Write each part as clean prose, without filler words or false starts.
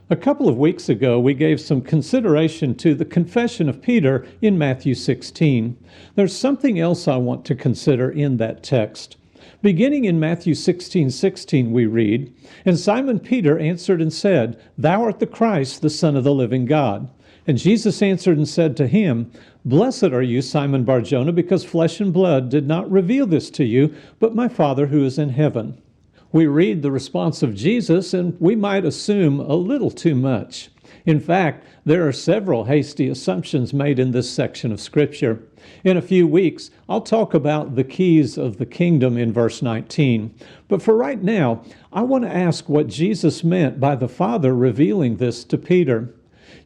A couple of weeks ago, we gave some consideration to the confession of Peter in Matthew 16. There's something else I want to consider in that text. Beginning in Matthew 16:16, we read, "And Simon Peter answered and said, Thou art the Christ, the Son of the living God. And Jesus answered and said to him, Blessed are you, Simon Bar-Jonah, because flesh and blood did not reveal this to you, but my Father who is in heaven." We read the response of Jesus, and we might assume a little too much. In fact, there are several hasty assumptions made in this section of Scripture. In a few weeks, I'll talk about the keys of the kingdom in verse 19. But for right now, I want to ask what Jesus meant by the Father revealing this to Peter.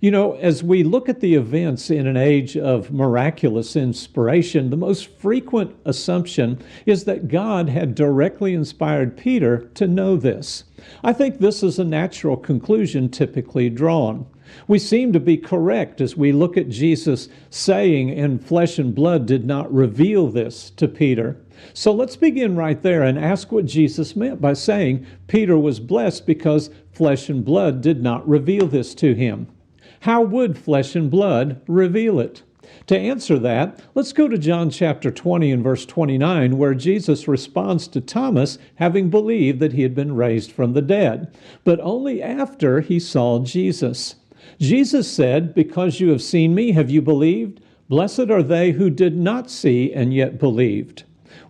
You know, as we look at the events in an age of miraculous inspiration, the most frequent assumption is that God had directly inspired Peter to know this. I think this is a natural conclusion typically drawn. We seem to be correct as we look at Jesus saying, "And flesh and blood did not reveal this to Peter." So let's begin right there and ask what Jesus meant by saying Peter was blessed because flesh and blood did not reveal this to him. How would flesh and blood reveal it? To answer that, let's go to John chapter 20 and verse 29, where Jesus responds to Thomas, having believed that he had been raised from the dead, but only after he saw Jesus. Jesus said, "Because you have seen me, have you believed? Blessed are they who did not see and yet believed."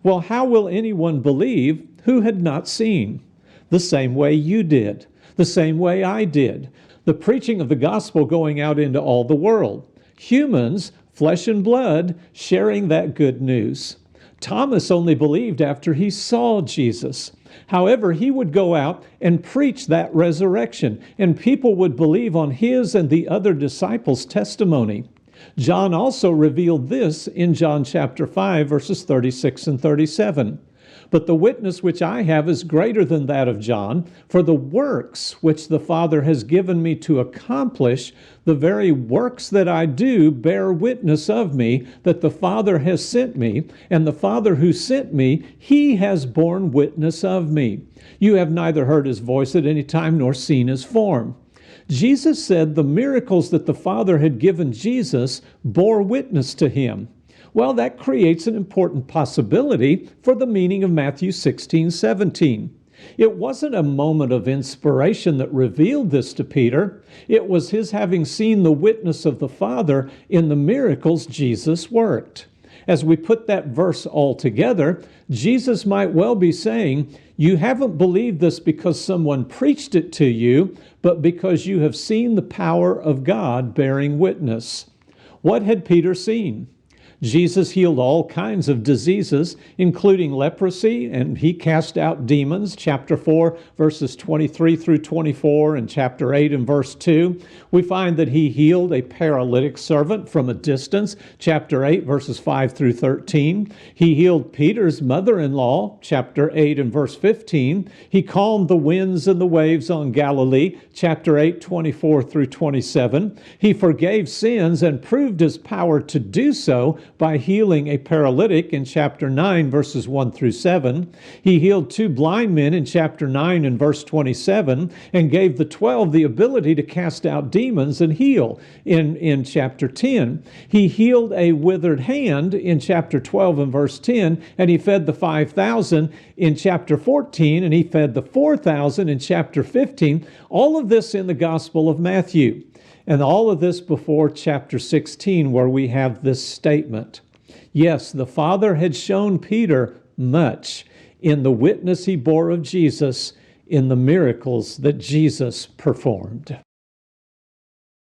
Well, how will anyone believe who had not seen? The same way you did, the same way I did. The preaching of the gospel going out into all the world. Humans, flesh and blood, sharing that good news. Thomas only believed after he saw Jesus. However, he would go out and preach that resurrection, and people would believe on his and the other disciples' testimony. John also revealed this in John chapter 5, verses 36 and 37. "But the witness which I have is greater than that of John, for the works which the Father has given me to accomplish, the very works that I do bear witness of me, that the Father has sent me, and the Father who sent me, he has borne witness of me. You have neither heard his voice at any time nor seen his form." Jesus said the miracles that the Father had given Jesus bore witness to him. Well, that creates an important possibility for the meaning of Matthew 16:17. It wasn't a moment of inspiration that revealed this to Peter. It was his having seen the witness of the Father in the miracles Jesus worked. As we put that verse all together, Jesus might well be saying, you haven't believed this because someone preached it to you, but because you have seen the power of God bearing witness. What had Peter seen? Jesus healed all kinds of diseases, including leprosy, and he cast out demons, chapter 4, verses 23 through 24, and chapter 8 and verse 2. We find that he healed a paralytic servant from a distance, chapter 8, verses 5 through 13. He healed Peter's mother-in-law, chapter 8 and verse 15. He calmed the winds and the waves on Galilee, chapter 8, 24 through 27. He forgave sins and proved his power to do so by healing a paralytic in chapter 9, verses 1 through 7. He healed 2 blind men in chapter 9 and verse 27, and gave the 12 the ability to cast out demons and heal in chapter 10. He healed a withered hand in chapter 12 and verse 10, and he fed the 5,000 in chapter 14, and he fed the 4,000 in chapter 15. All of this in the Gospel of Matthew. And all of this before chapter 16, where we have this statement. Yes, the Father had shown Peter much in the witness he bore of Jesus, in the miracles that Jesus performed.